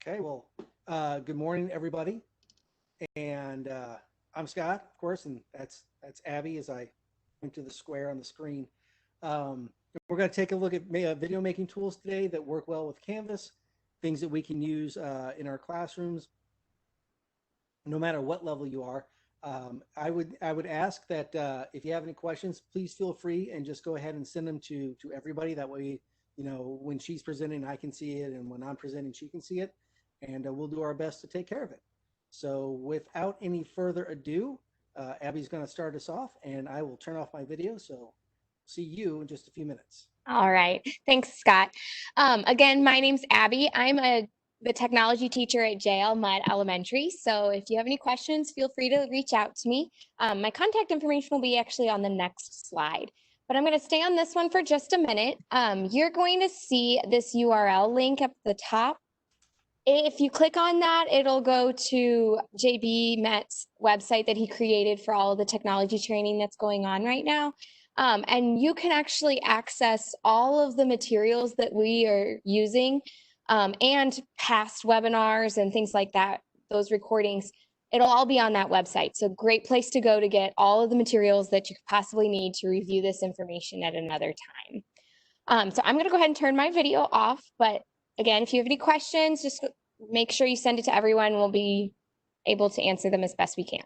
Okay, well, good morning, everybody. And I'm Scott, of course, and that's Abby as I point to the square on the screen. Um, we're going to take a look at video making tools today that work well with Canvas, things that we can use in our classrooms, no matter what level you are. I would ask that if you have any questions, please feel free and just go ahead and send them to everybody. That way, you know, when she's presenting, I can see it, and when I'm presenting, she can see it, and we'll do our best to take care of it. So without any further ado, Abby's going to start us off, and I will turn off my video. So see you in just a few minutes. All right. Thanks, Scott. Again, my name's Abby. I'm the technology teacher at JL Mette Elementary. So if you have any questions, feel free to reach out to me. My contact information will be actually on the next slide. But I'm going to stay on this one for just a minute. You're going to see this URL link up at the top. If you click on that, it'll go to JB Mette's website that he created for all of the technology training that's going on right now. And you can actually access all of the materials that we are using and past webinars and things like that, those recordings. It'll all be on that website. So great place to go to get all of the materials that you could possibly need to review this information at another time. So I'm going to go ahead and turn my video off. But again, if you have any questions, just make sure you send it to everyone. We'll be able to answer them as best we can.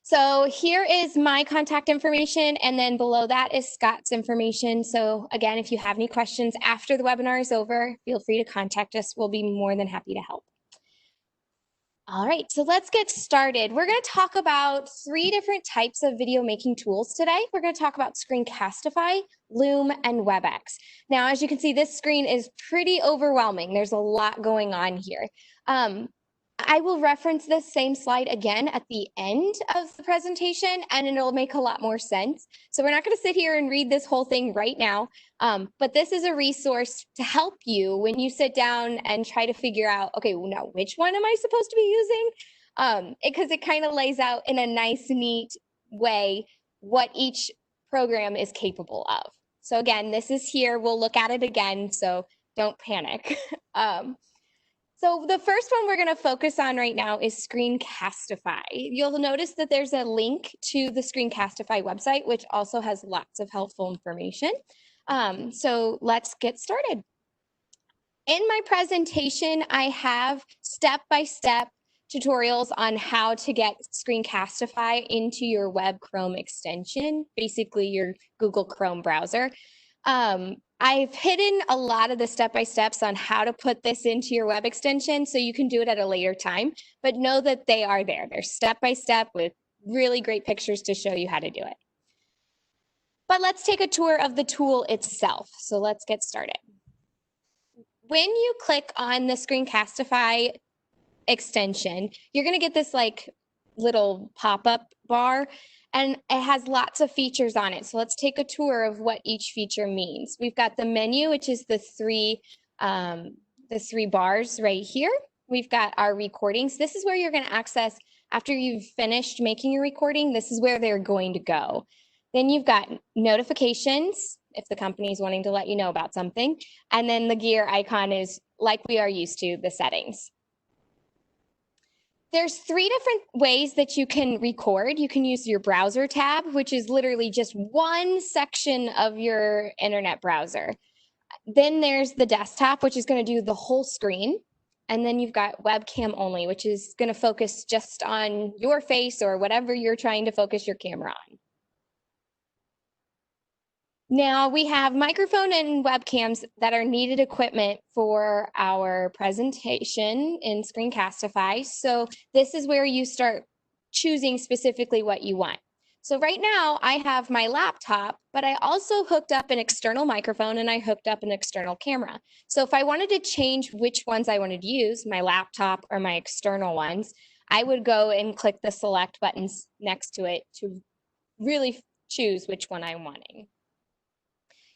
So here is my contact information, and then below that is Scott's information. So again, if you have any questions after the webinar is over, feel free to contact us. We'll be more than happy to help. All right, so let's get started. We're going to talk about 3 different types of video making tools today. We're going to talk about Screencastify, Loom, and WebEx. Now, as you can see, this screen is pretty overwhelming. There's a lot going on here. I will reference this same slide again at the end of the presentation, and it'll make a lot more sense. So we're not going to sit here and read this whole thing right now, but this is a resource to help you when you sit down and try to figure out, okay, now which one am I supposed to be using? Because it kind of lays out in a nice, neat way what each program is capable of. So again, this is here. We'll look at it again, so don't panic. So the first one we're going to focus on right now is Screencastify. You'll notice that there's a link to the Screencastify website, which also has lots of helpful information. So let's get started. In my presentation, I have step-by-step tutorials on how to get Screencastify into your web Chrome extension, basically your Google Chrome browser. I've hidden a lot of the step-by-steps on how to put this into your web extension, so you can do it at a later time, but know that they are there. They're step-by-step with really great pictures to show you how to do it. But let's take a tour of the tool itself. So let's get started. When you click on the Screencastify extension, you're going to get this like little pop-up bar, and it has lots of features on it. So let's take a tour of what each feature means. We've got the menu, which is the three bars right here. We've got our recordings. This is where you're going to access after you've finished making your recording. This is where they're going to go. Then you've got notifications, if the company is wanting to let you know about something. And then the gear icon is like we are used to, the settings. There's 3 different ways that you can record. You can use your browser tab, which is literally just one section of your internet browser. Then there's the desktop, which is going to do the whole screen. And then you've got webcam only, which is going to focus just on your face or whatever you're trying to focus your camera on. Now we have microphone and webcams that are needed equipment for our presentation in Screencastify. So this is where you start choosing specifically what you want. So right now I have my laptop, but I also hooked up an external microphone and I hooked up an external camera. So if I wanted to change which ones I wanted to use, my laptop or my external ones, I would go and click the select buttons next to it to really choose which one I'm wanting.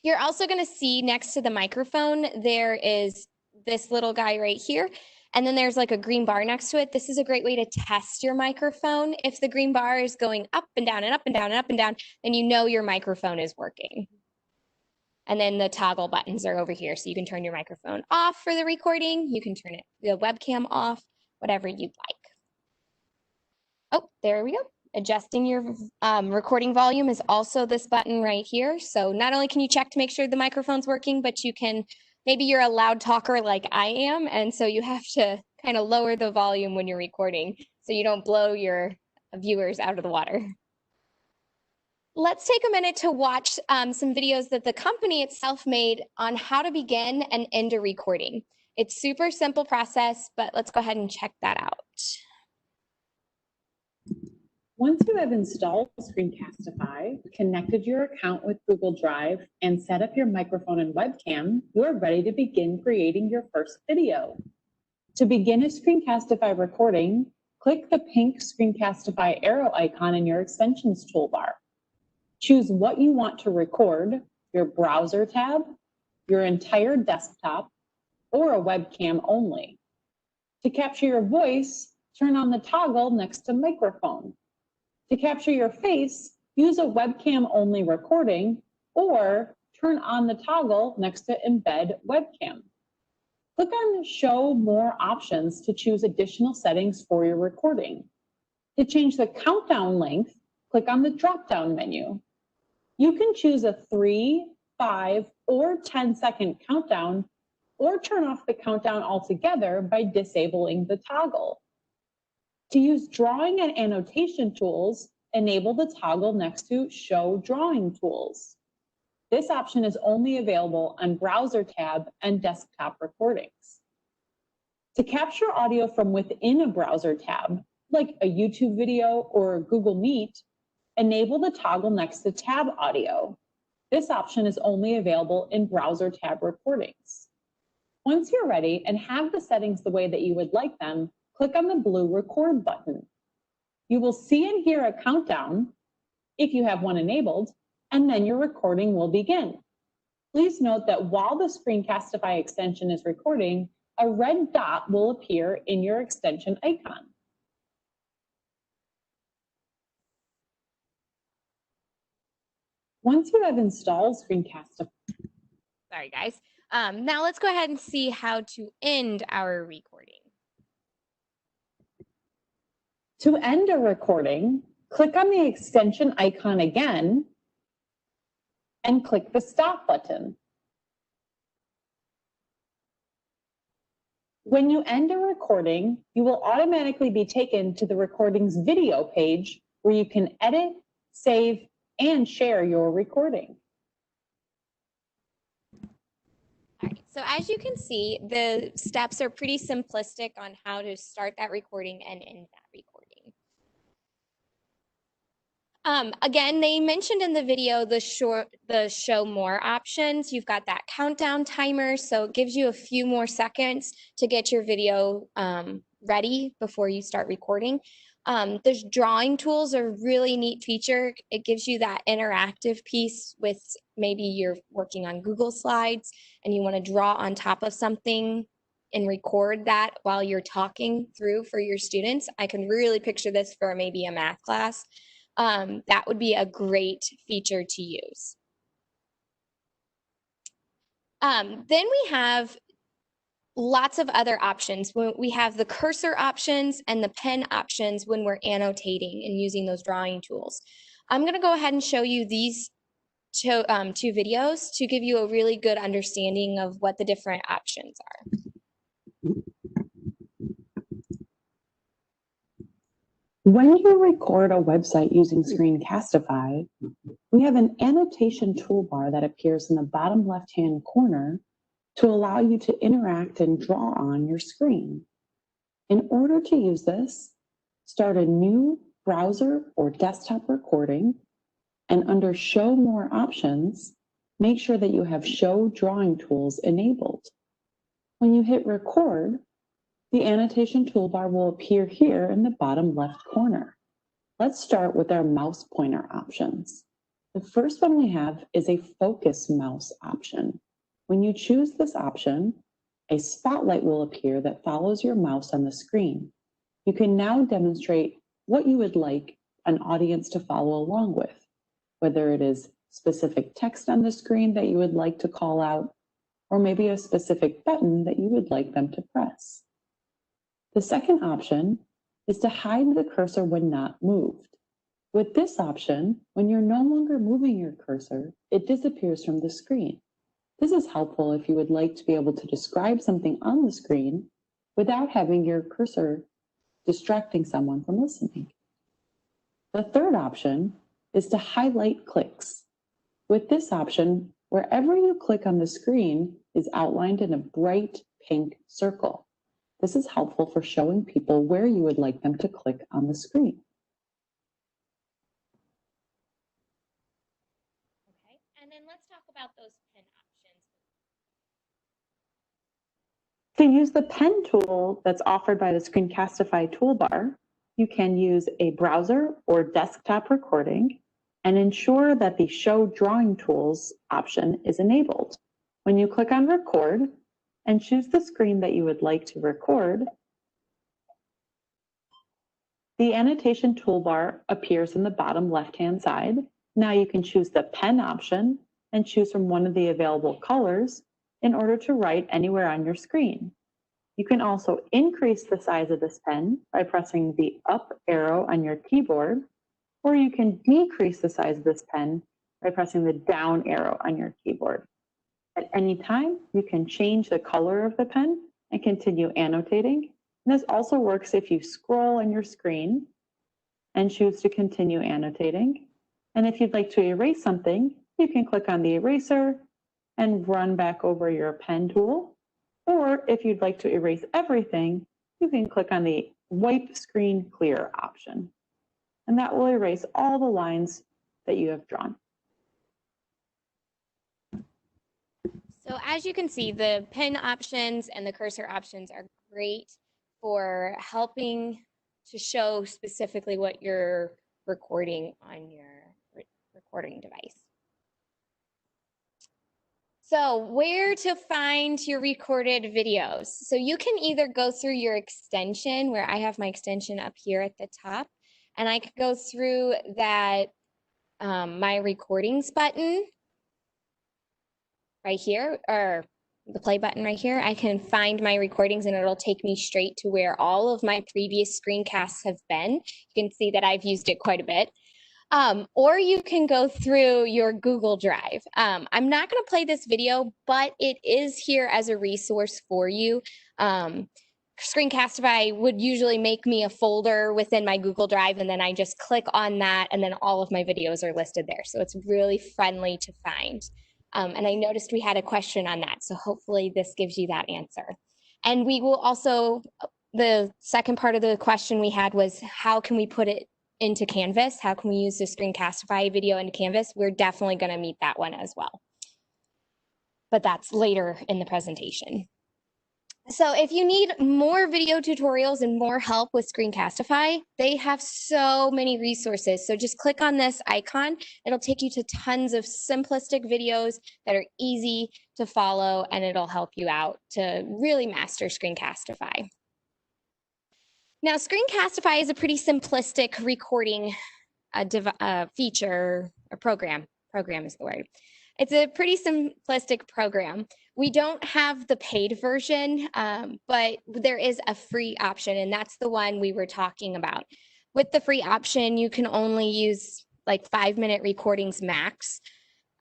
You're also going to see next to the microphone, there is this little guy right here. And then there's like a green bar next to it. This is a great way to test your microphone. If the green bar is going up and down and up and down and up and down, then you know your microphone is working. And then the toggle buttons are over here. So you can turn your microphone off for the recording. You can turn the webcam off, whatever you'd like. Oh, there we go. Adjusting your recording volume is also this button right here. So not only can you check to make sure the microphone's working, but you can, maybe you're a loud talker like I am, and so you have to kind of lower the volume when you're recording so you don't blow your viewers out of the water. Let's take a minute to watch some videos that the company itself made on how to begin and end a recording. It's super simple process, but let's go ahead and check that out. Once you have installed Screencastify, connected your account with Google Drive, and set up your microphone and webcam, you are ready to begin creating your first video. To begin a Screencastify recording, click the pink Screencastify arrow icon in your extensions toolbar. Choose what you want to record, your browser tab, your entire desktop, or a webcam only. To capture your voice, turn on the toggle next to microphone. To capture your face, use a webcam-only recording or turn on the toggle next to Embed Webcam. Click on Show More Options to choose additional settings for your recording. To change the countdown length, click on the drop-down menu. You can choose a 3, 5, or 10-second countdown or turn off the countdown altogether by disabling the toggle. To use drawing and annotation tools, enable the toggle next to Show Drawing Tools. This option is only available on Browser tab and desktop recordings. To capture audio from within a browser tab, like a YouTube video or Google Meet, enable the toggle next to Tab Audio. This option is only available in Browser tab recordings. Once you're ready and have the settings the way that you would like them, click on the blue Record button. You will see and hear a countdown, if you have one enabled, and then your recording will begin. Please note that while the Screencastify extension is recording, a red dot will appear in your extension icon. Once you have installed Screencastify, Sorry, guys. Now let's go ahead and see how to end our recording. To end a recording, click on the extension icon again and click the stop button. When you end a recording, you will automatically be taken to the recording's video page where you can edit, save, and share your recording. All right, so as you can see, the steps are pretty simplistic on how to start that recording and end that recording. Again, they mentioned in the video the show more options. You've got that countdown timer, so it gives you a few more seconds to get your video ready before you start recording. There's drawing tools, a really neat feature. It gives you that interactive piece with maybe you're working on Google Slides and you want to draw on top of something and record that while you're talking through for your students. I can really picture this for maybe a math class. That would be a great feature to use. Then we have lots of other options. We have the cursor options and the pen options when we're annotating and using those drawing tools. I'm going to go ahead and show you these two videos to give you a really good understanding of what the different options are. When you record a website using Screencastify, we have an annotation toolbar that appears in the bottom left-hand corner to allow you to interact and draw on your screen. In order to use this, start a new browser or desktop recording, and under Show More Options, make sure that you have Show Drawing Tools enabled. When you hit Record, the annotation toolbar will appear here in the bottom left corner. Let's start with our mouse pointer options. The first one we have is a focus mouse option. When you choose this option, a spotlight will appear that follows your mouse on the screen. You can now demonstrate what you would like an audience to follow along with, whether it is specific text on the screen that you would like to call out, or maybe a specific button that you would like them to press. The second option is to hide the cursor when not moved. With this option, when you're no longer moving your cursor, it disappears from the screen. This is helpful if you would like to be able to describe something on the screen without having your cursor distracting someone from listening. The third option is to highlight clicks. With this option, wherever you click on the screen is outlined in a bright pink circle. This is helpful for showing people where you would like them to click on the screen. Okay, and then let's talk about those pen options. To use the pen tool that's offered by the Screencastify toolbar, you can use a browser or desktop recording and ensure that the Show Drawing Tools option is enabled. When you click on Record and choose the screen that you would like to record, the annotation toolbar appears in the bottom left-hand side. Now you can choose the pen option and choose from one of the available colors in order to write anywhere on your screen. You can also increase the size of this pen by pressing the up arrow on your keyboard, or you can decrease the size of this pen by pressing the down arrow on your keyboard. At any time, you can change the color of the pen and continue annotating. And this also works if you scroll on your screen and choose to continue annotating. And if you'd like to erase something, you can click on the eraser and run back over your pen tool. Or if you'd like to erase everything, you can click on the Wipe Screen Clear option. And that will erase all the lines that you have drawn. So as you can see, the pen options and the cursor options are great for helping to show specifically what you're recording on your recording device. So where to find your recorded videos? So you can either go through your extension, where I have my extension up here at the top, and I could go through that my recordings button right here, or the play button right here. I can find my recordings and it'll take me straight to where all of my previous screencasts have been. You can see that I've used it quite a bit. Or you can go through your Google Drive. I'm not going to play this video, but it is here as a resource for you. Screencastify would usually make me a folder within my Google Drive, and then I just click on that, and then all of my videos are listed there. So it's really friendly to find. And I noticed we had a question on that, so hopefully this gives you that answer. And we will also, the second part of the question we had was, how can we put it into Canvas? How can we use the Screencastify video into Canvas? We're definitely going to meet that one as well. But that's later in the presentation. So if you need more video tutorials and more help with Screencastify, they have so many resources. So just click on this icon. It'll take you to tons of simplistic videos that are easy to follow, and it'll help you out to really master Screencastify. Now, Screencastify is a pretty simplistic recording feature, or program. Program is the word. It's a pretty simplistic program. We don't have the paid version, but there is a free option, and that's the one we were talking about. With the free option, you can only use like 5-minute recordings max.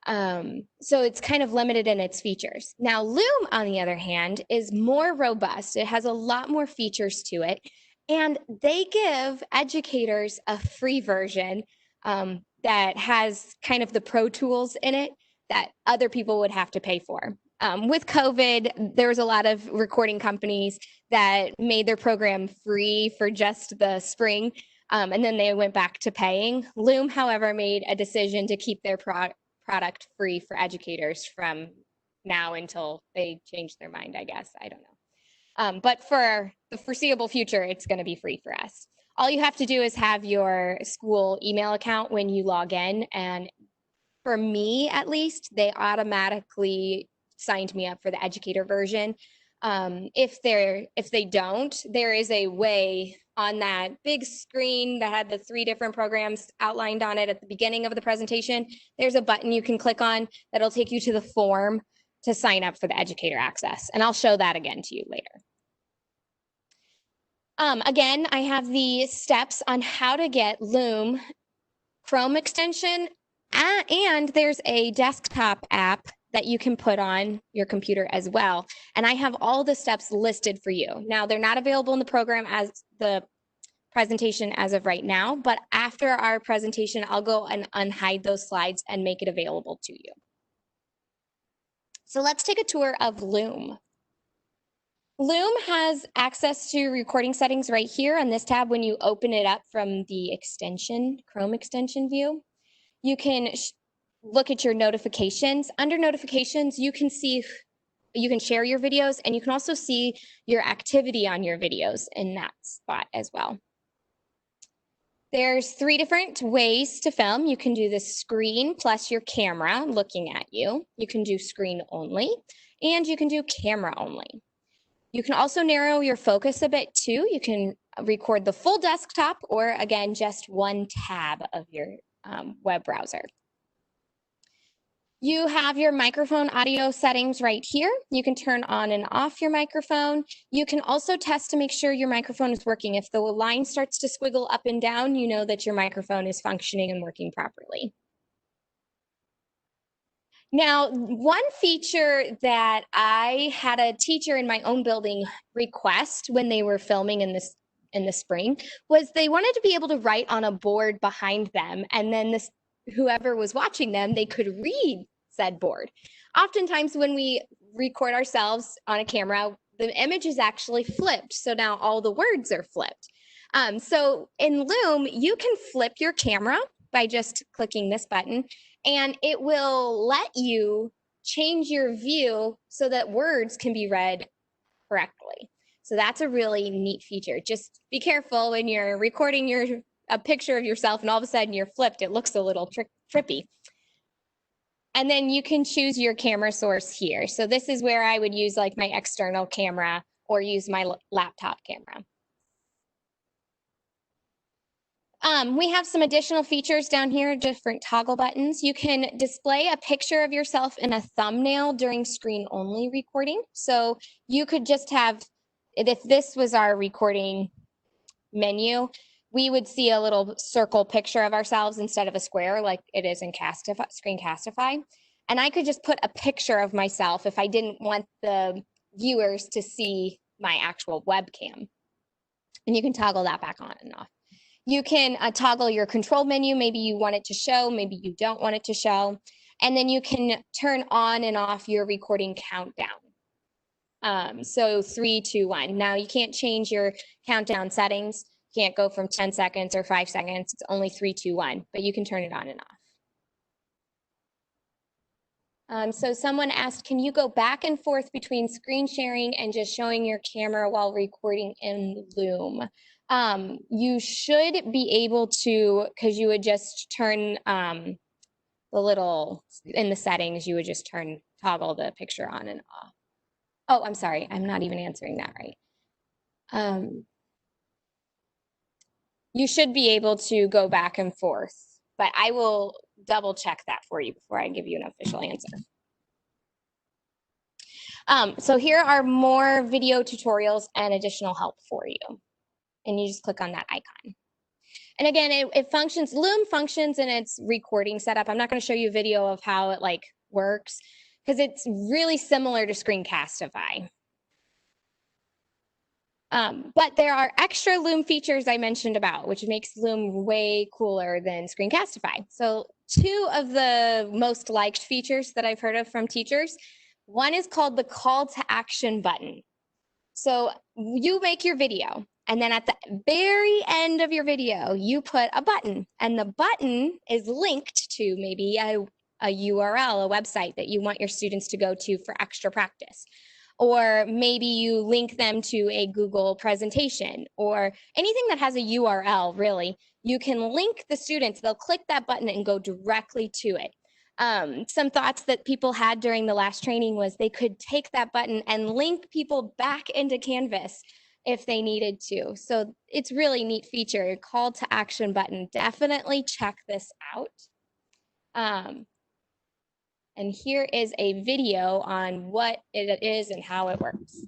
So it's kind of limited in its features. Now, Loom, on the other hand, is more robust. It has a lot more features to it. And they give educators a free version that has kind of the pro tools in it that other people would have to pay for. With COVID, there was a lot of recording companies that made their program free for just the spring, and then they went back to paying. Loom, however, made a decision to keep their product free for educators from now until they change their mind, I guess. I don't know. But for the foreseeable future, it's going to be free for us. All you have to do is have your school email account when you log in. And for me, at least, they automatically signed me up for the educator version. If they don't, there is a way on that big screen that had the 3 different programs outlined on it at the beginning of the presentation, there's a button you can click on that'll take you to the form to sign up for the educator access. And I'll show that again to you later. Again, I have the steps on how to get Loom Chrome extension, and there's a desktop app that you can put on your computer as well. And I have all the steps listed for you. Now, they're not available in the program as the presentation as of right now, but after our presentation, I'll go and unhide those slides and make it available to you. So let's take a tour of Loom. Loom has access to recording settings right here on this tab when you open it up from the extension, Chrome extension view. You can look at your notifications. Under notifications, you can share your videos, and you can also see your activity on your videos in that spot as well. There's 3 different ways to film. You can do the screen plus your camera looking at you. You can do screen only, and you can do camera only. You can also narrow your focus a bit too. You can record the full desktop or again, just one tab of your web browser. You have your microphone audio settings right here. You can turn on and off your microphone. You can also test to make sure your microphone is working. If the line starts to squiggle up and down, you know that your microphone is functioning and working properly. Now, one feature that I had a teacher in my own building request when they were filming in the spring was they wanted to be able to write on a board behind them, and then whoever was watching them, they could read said board. Oftentimes when we record ourselves on a camera, the image is actually flipped. So now all the words are flipped. So in Loom, you can flip your camera by just clicking this button, and it will let you change your view so that words can be read correctly. So that's a really neat feature. Just be careful when you're recording a picture of yourself and all of a sudden you're flipped. It looks a little trippy. And then you can choose your camera source here. So this is where I would use like my external camera or use my laptop camera. We have some additional features down here, different toggle buttons. You can display a picture of yourself in a thumbnail during screen only recording. So you could just have, if this was our recording menu, we would see a little circle picture of ourselves instead of a square like it is in Screencastify. And I could just put a picture of myself if I didn't want the viewers to see my actual webcam. And you can toggle that back on and off. You can toggle your control menu. Maybe you want it to show, maybe you don't want it to show. And then you can turn on and off your recording countdown. So 3, 2, 1. Now you can't change your countdown settings. You can't go from 10 seconds or 5 seconds. It's only 3, 2, 1, but you can turn it on and off. So someone asked, can you go back and forth between screen sharing and just showing your camera while recording in Loom? You should be able to, because you would just turn the little, in the settings, you would just toggle the picture on and off. Oh, I'm sorry, I'm not even answering that right. You should be able to go back and forth, but I will double check that for you before I give you an official answer. So here are more video tutorials and additional help for you. And you just click on that icon. And again, it functions, Loom functions in its recording setup. I'm not going to show you a video of how it like works because it's really similar to Screencastify. But there are extra Loom features I mentioned about, which makes Loom way cooler than Screencastify. So 2 of the most liked features that I've heard of from teachers, one is called the call to action button. So you make your video, and then at the very end of your video, you put a button, and the button is linked to maybe a URL, a website that you want your students to go to for extra practice. Or maybe you link them to a Google presentation or anything that has a URL, really. You can link the students, they'll click that button and go directly to it. Some thoughts that people had during the last training was they could take that button and link people back into Canvas if they needed to. So it's really neat feature, call to action button. Definitely check this out. And here is a video on what it is and how it works.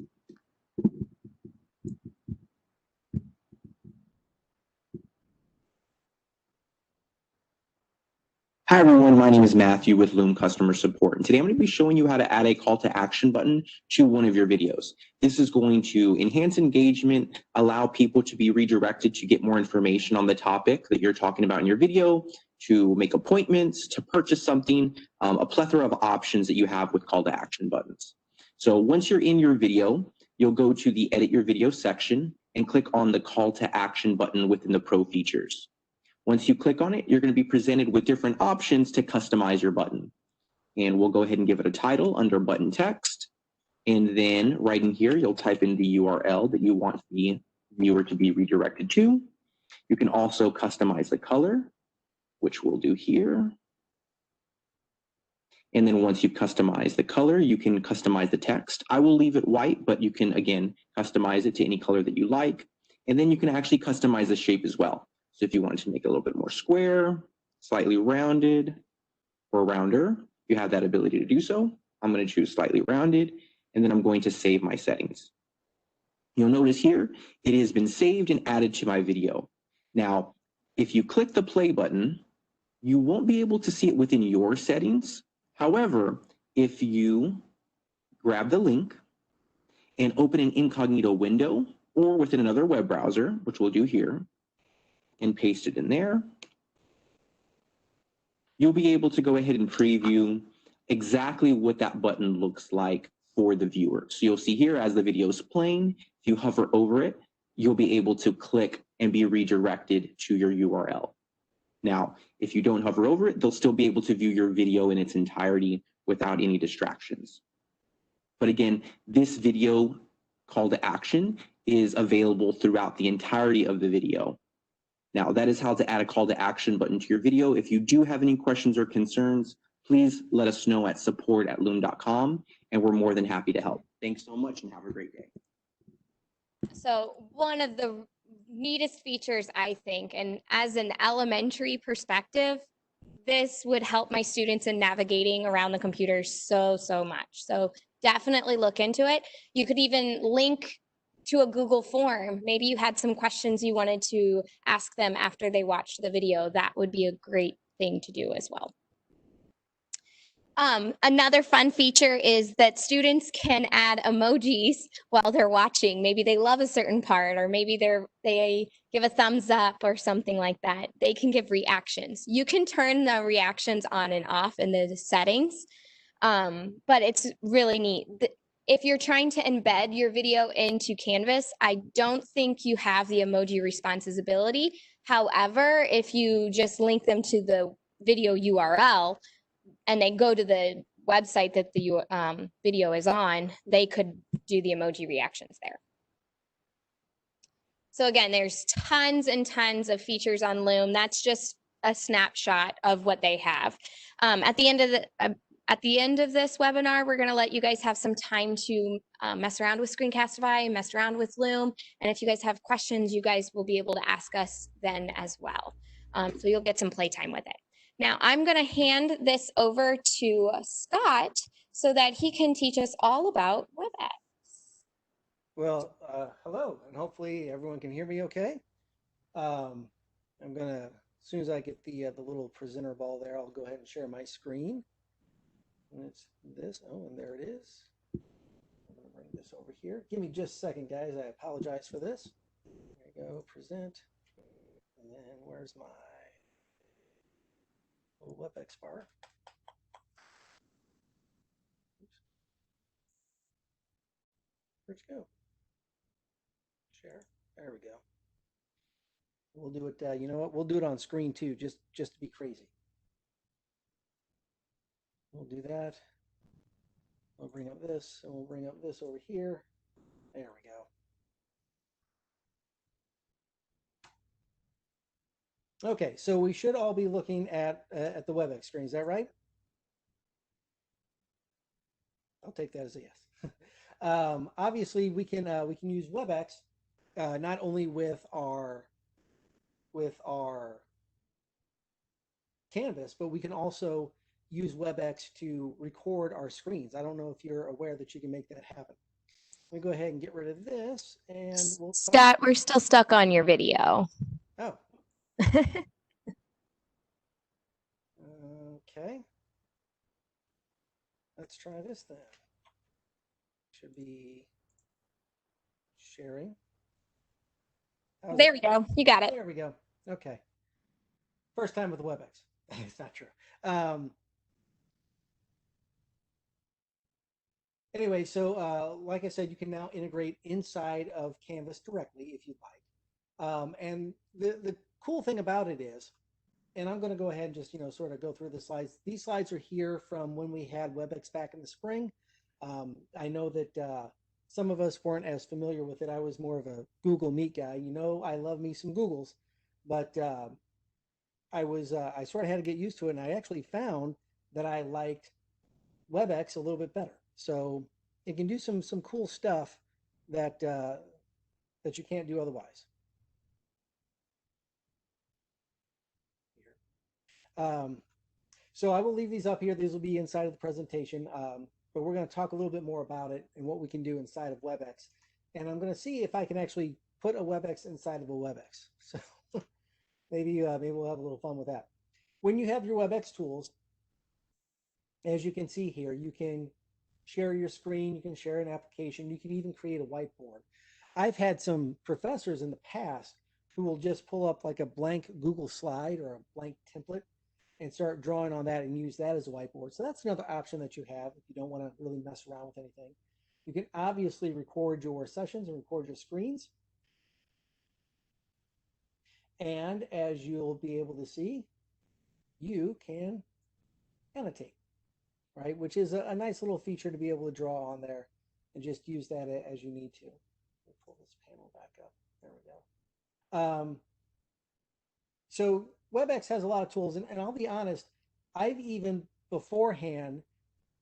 Hi everyone, my name is Matthew with Loom Customer Support, and today I'm going to be showing you how to add a call to action button to one of your videos. This is going to enhance engagement, allow people to be redirected to get more information on the topic that you're talking about in your video, to make appointments, to purchase something, a plethora of options that you have with call to action buttons. So once you're in your video, you'll go to the Edit Your Video section and click on the call to action button within the Pro features. Once you click on it, you're going to be presented with different options to customize your button. And we'll go ahead and give it a title under button text. And then right in here, you'll type in the URL that you want the viewer to be redirected to. You can also customize the color, which we'll do here. And then once you've customized the color, you can customize the text. I will leave it white, but you can, again, customize it to any color that you like. And then you can actually customize the shape as well. So if you wanted to make it a little bit more square, slightly rounded, or rounder, you have that ability to do so. I'm going to choose slightly rounded, and then I'm going to save my settings. You'll notice here, it has been saved and added to my video. Now, if you click the play button, you won't be able to see it within your settings. However, if you grab the link and open an incognito window or within another web browser, which we'll do here, and paste it in there, you'll be able to go ahead and preview exactly what that button looks like for the viewer. So you'll see here as the video is playing, if you hover over it, you'll be able to click and be redirected to your URL. Now, if you don't hover over it, they'll still be able to view your video in its entirety without any distractions. But again, this video call to action is available throughout the entirety of the video. Now, that is how to add a call to action button to your video. If you do have any questions or concerns, please let us know at support@loom.com, and we're more than happy to help. Thanks so much and have a great day. So one of the neatest features, I think, and as an elementary perspective, this would help my students in navigating around the computer so much. So definitely look into it. You could even link to a Google form. Maybe you had some questions you wanted to ask them after they watched the video. That would be a great thing to do as well. Another fun feature is that students can add emojis while they're watching. Maybe they love a certain part, or maybe they give a thumbs up or something like that. They can give reactions. You can turn the reactions on and off in the settings, but it's really neat. If you're trying to embed your video into Canvas, I don't think you have the emoji responses ability. However, if you just link them to the video URL, and they go to the website that the video is on, they could do the emoji reactions there. So again, there's tons and tons of features on Loom. That's just a snapshot of what they have. At the end of this webinar, we're going to let you guys have some time to mess around with Screencastify, mess around with Loom. And if you guys have questions, you guys will be able to ask us then as well. So you'll get some playtime with it. Now I'm going to hand this over to Scott so that he can teach us all about WebEx. Well, hello, and hopefully everyone can hear me okay. I'm gonna, as soon as I get the little presenter ball there, I'll go ahead and share my screen. And it's this, oh, and there it is. I'm gonna bring this over here. Give me just a second, guys. I apologize for this. There we go, present. And then where's my little WebEx bar? Oops. Where'd you go? Share. There we go. We'll do it. You know what? We'll do it on screen too, just to be crazy. We'll do that. We'll bring up this, and we'll bring up this over here. There we go. Okay, so we should all be looking at the WebEx screen. Is that right? I'll take that as a yes. Obviously, we can use WebEx not only with our Canvas, but we can also use WebEx to record our screens. I don't know if you're aware that you can make that happen. Let me go ahead and get rid of this, and we'll talk. Scott, we're still stuck on your video. Oh, okay. Let's try this then. Should be sharing. There we go. You got it. There we go. Okay. First time with WebEx. It's not true. Anyway, so like I said, you can now integrate inside of Canvas directly if you'd like. And the cool thing about it is, and I'm going to go ahead and just, sort of go through the slides. These slides are here from when we had WebEx back in the spring. I know that some of us weren't as familiar with it. I was more of a Google Meet guy. I love me some Googles, but I sort of had to get used to it, and I actually found that I liked WebEx a little bit better. So it can do some cool stuff that that you can't do otherwise. So I will leave these up here. These will be inside of the presentation, but we're going to talk a little bit more about it and what we can do inside of WebEx. And I'm going to see if I can actually put a WebEx inside of a WebEx. So maybe we'll have a little fun with that. When you have your WebEx tools, as you can see here, you can share your screen, you can share an application, you can even create a whiteboard. I've had some professors in the past who will just pull up like a blank Google slide or a blank template and start drawing on that and use that as a whiteboard. So that's another option that you have if you don't want to really mess around with anything. You can obviously record your sessions and record your screens. And as you'll be able to see, you can annotate, right? Which is a nice little feature to be able to draw on there and just use that as you need to. We'll pull this panel back up. There we go. So WebEx has a lot of tools, and I'll be honest, I've even beforehand,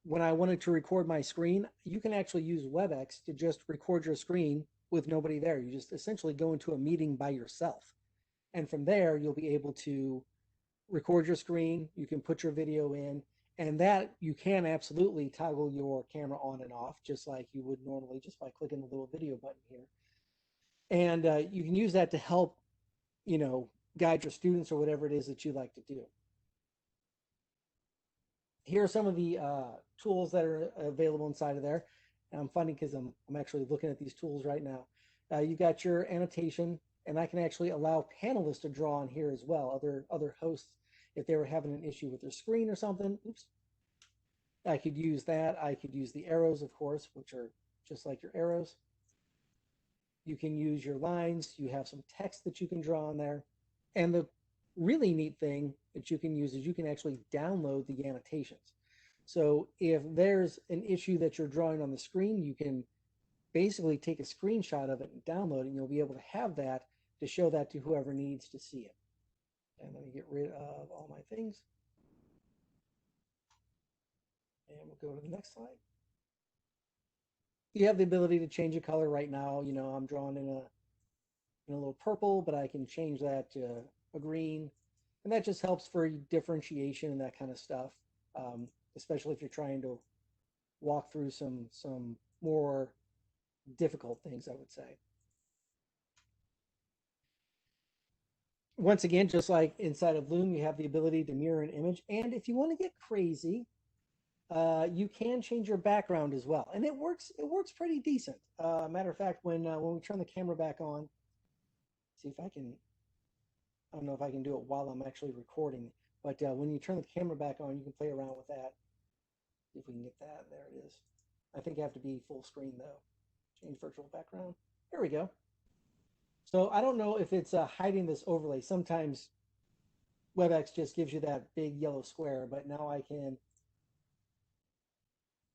when I wanted to record my screen, you can actually use WebEx to just record your screen with nobody there. You just essentially go into a meeting by yourself. And from there, you'll be able to record your screen, you can put your video in, and that you can absolutely toggle your camera on and off, just like you would normally, just by clicking the little video button here. And you can use that to help, guide your students or whatever it is that you like to do. Here are some of the tools that are available inside of there. And I'm funny because I'm actually looking at these tools right now. You've got your annotation, and I can actually allow panelists to draw on here as well, other hosts, if they were having an issue with their screen or something. Oops. I could use that. I could use the arrows, of course, which are just like your arrows. You can use your lines. You have some text that you can draw on there. And the really neat thing that you can use is you can actually download the annotations. So if there's an issue that you're drawing on the screen, you can basically take a screenshot of it and download it, and you'll be able to have that to show that to whoever needs to see it. And let me get rid of all my things. And we'll go to the next slide. You have the ability to change a color right now. I'm drawn in a little purple, but I can change that to a green. And that just helps for differentiation and that kind of stuff, especially if you're trying to walk through some more difficult things, I would say. Once again, just like inside of Loom, you have the ability to mirror an image. And if you want to get crazy, you can change your background as well. And it works pretty decent. Matter of fact, when we turn the camera back on, see if I can, I don't know if I can do it while I'm actually recording, but when you turn the camera back on, you can play around with that. See if we can get that. There it is. I think I have to be full screen though. Change virtual background. There we go. So I don't know if it's hiding this overlay. Sometimes WebEx just gives you that big yellow square, but now I can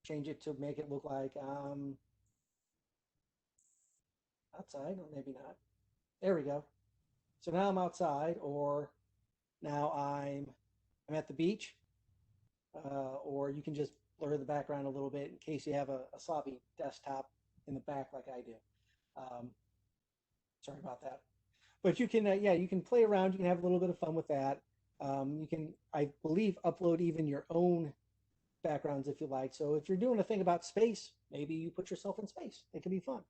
change it to make it look like outside, or maybe not. There we go. So now I'm outside, or now I'm at the beach, or you can just blur the background a little bit in case you have a sloppy desktop in the back like I do. Sorry about that. But you can, yeah, you can play around. You can have a little bit of fun with that. You can, I believe, upload even your own backgrounds if you like. So if you're doing a thing about space, maybe you put yourself in space. It can be fun.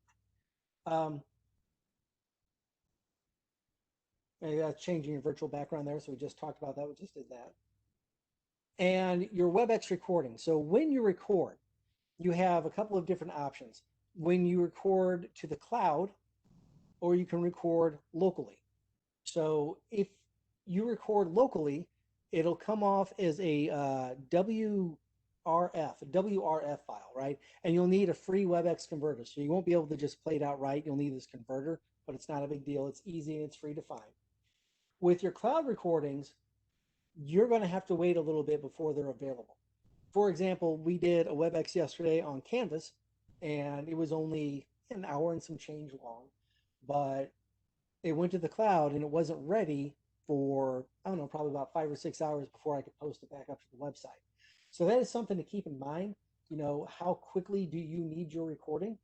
Maybe that's changing your virtual background there. So we just talked about that. We just did that. And your WebEx recording. So when you record, you have a couple of different options. When you record to the cloud, or you can record locally. So if you record locally, it'll come off as a WRF file, right? And you'll need a free WebEx converter. So you won't be able to just play it outright. You'll need this converter, but it's not a big deal. It's easy and it's free to find. With your cloud recordings, you're going to have to wait a little bit before they're available. For example, we did a WebEx yesterday on Canvas, and it was only an hour and some change long, but it went to the cloud and it wasn't ready for, I don't know, probably about 5 or 6 hours before I could post it back up to the website. So that is something to keep in mind. You know, how quickly do you need your recording?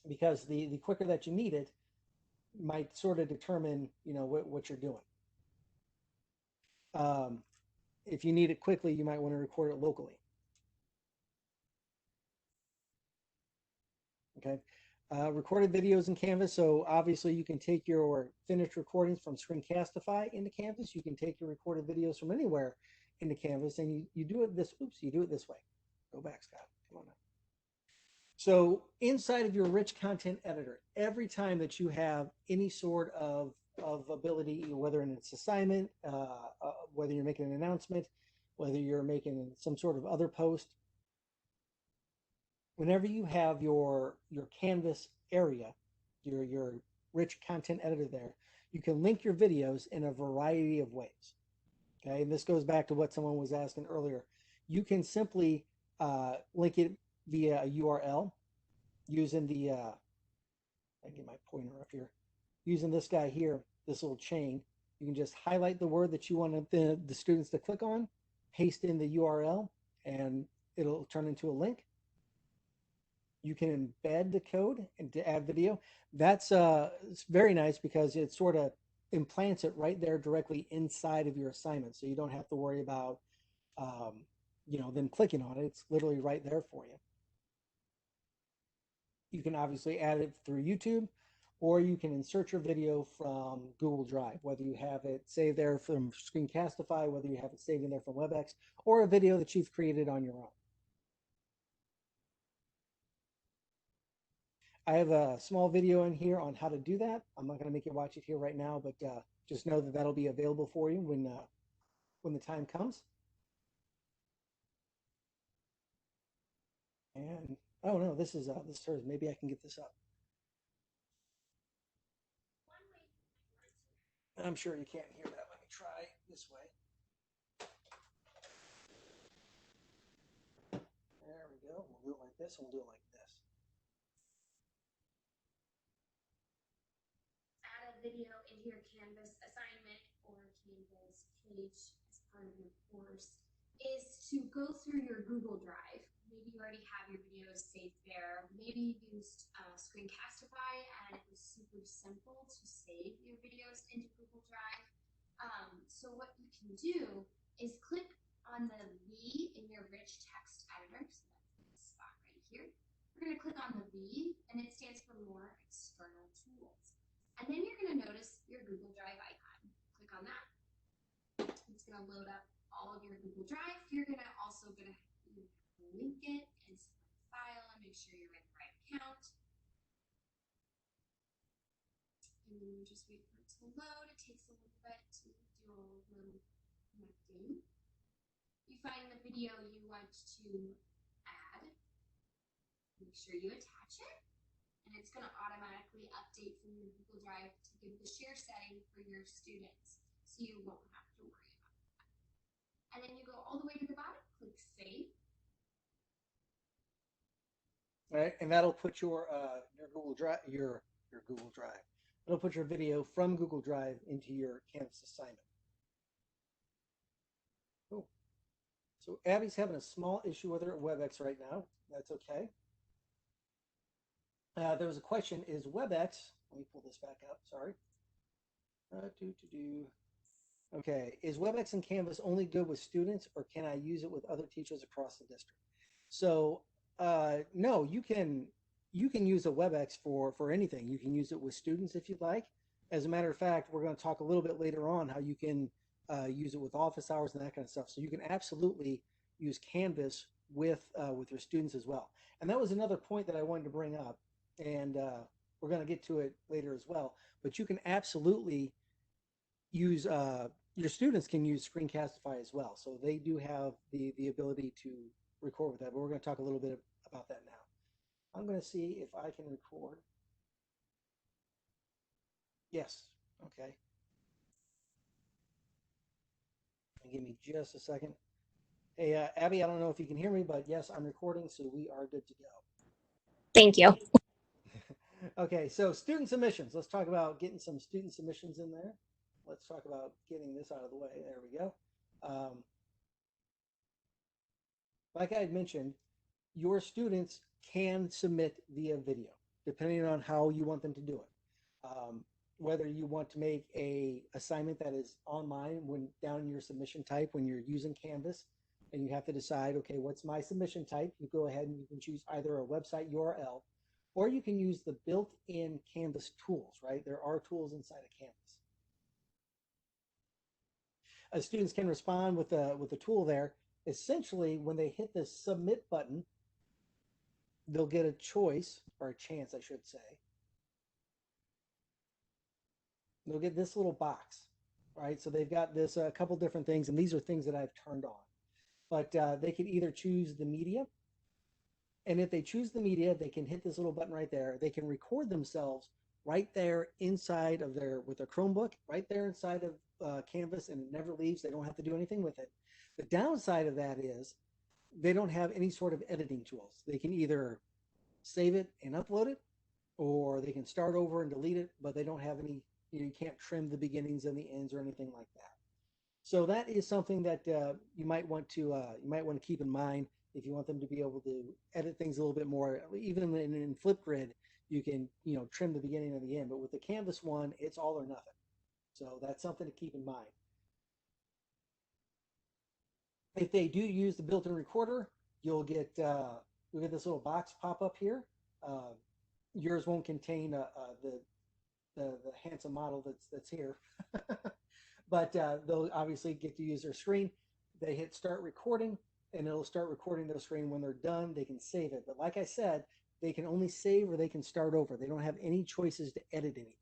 Because the quicker that you need it might sort of determine, you know, what you're doing. If you need it quickly, you might want to record it locally. Okay. Recorded videos in Canvas. So obviously you can take your finished recordings from Screencastify into Canvas. You can take your recorded videos from anywhere into Canvas, and you do it this, oops, you do it this way. Go back, Scott. Come on now. So inside of your rich content editor, every time that you have any sort of ability, whether it's an assignment, whether you're making an announcement, whether you're making some sort of other post, whenever you have your Canvas area, your rich content editor there, you can link your videos in a variety of ways. Okay, and this goes back to what someone was asking earlier. You can simply link it via a URL using the, I get my pointer up here, using this guy here, this little chain. You can just highlight the word that you want the students to click on, paste in the URL, and it'll turn into a link. You can embed the code and to add video. That's it's very nice because it sort of implants it right there directly inside of your assignment. So you don't have to worry about, you know, them clicking on it. It's literally right there for you. You can obviously add it through YouTube, or you can insert your video from Google Drive, whether you have it saved there from Screencastify, whether you have it saved in there from WebEx, or a video that you've created on your own. I have a small video in here on how to do that. I'm not going to make you watch it here right now, but just know that that'll be available for you when the time comes. And oh no, this is hers. Maybe I can get this up. I'm sure you can't hear that. Let me try this way. There we go. We'll do it like this, and we'll do it like this. Add a video into your Canvas assignment or Canvas page as part of your course is to go through your Google Drive. Maybe you already have your videos saved there. Maybe you used Screencastify and it was super simple to save your videos into Google Drive. So what you can do is click on the V in your rich text editor. So that's this spot right here. We're going to click on the V, and it stands for More External Tools. And then you're going to notice your Google Drive icon. Click on that. It's going to load up all of your Google Drive. You're going to also link it and select file and make sure you're in the right account. And then you just wait for it to load. It takes a little bit to do a little connecting. You find the video you want to add. Make sure you attach it. And it's going to automatically update from your Google Drive to give the share setting for your students. So you won't have to worry about that. And then you go all the way to the bottom, click Save. All right, and that'll put your Google Drive, your Google Drive. It'll put your video from Google Drive into your Canvas assignment. Cool. So Abby's having a small issue with her WebEx right now. That's okay. There was a question, is WebEx Let me pull this back up. Sorry. Okay, is WebEx and Canvas only good with students, or can I use it with other teachers across the district? So no, you can use a WebEx for anything. You can use it with students if you'd like. As a matter of fact, we're going to talk a little bit later on how you can use it with office hours and that kind of stuff. So you can absolutely use Canvas with your students as well. And that was another point that I wanted to bring up, and we're going to get to it later as well. But you can absolutely use your students can use Screencastify as well. So they do have the ability to record with that. But we're going to talk a little bit about that now. I'm going to see if I can record. Yes. Okay. Give me just a second. Hey, Abby, I don't know if you can hear me, but yes, I'm recording, so we are good to go. Thank you. Okay, so student submissions. Let's talk about getting some student submissions in there. Let's talk about getting this out of the way. There we go. Like I had mentioned, your students can submit via video, depending on how you want them to do it. Whether you want to make a assignment that is online when down in your submission type when you're using Canvas, and you have to decide, okay, what's my submission type? You go ahead and you can choose either a website URL, or you can use the built-in Canvas tools, right? There are tools inside of Canvas. Students can respond with the tool there. Essentially, when they hit the submit button, they'll get a choice, or a chance, I should say. They'll get this little box, right? So they've got this a couple different things, and these are things that I've turned on. But they can either choose the media, and if they choose the media, they can hit this little button right there. They can record themselves right there inside of with their Chromebook, right there inside of Canvas, and it never leaves. They don't have to do anything with it. The downside of that is they don't have any sort of editing tools. They can either save it and upload it, or they can start over and delete it, but they don't have any, you can't trim the beginnings and the ends or anything like that. So that is something that you might want to keep in mind if you want them to be able to edit things a little bit more. Even in Flipgrid, you can trim the beginning and the end, but with the Canvas one, it's all or nothing. So that's something to keep in mind. If they do use the built-in recorder, you'll get this little box pop up here. Yours won't contain the handsome model that's here, but they'll obviously get to use their screen. They hit start recording, and it'll start recording their screen. When they're done, they can save it. But like I said, they can only save or they can start over. They don't have any choices to edit anything.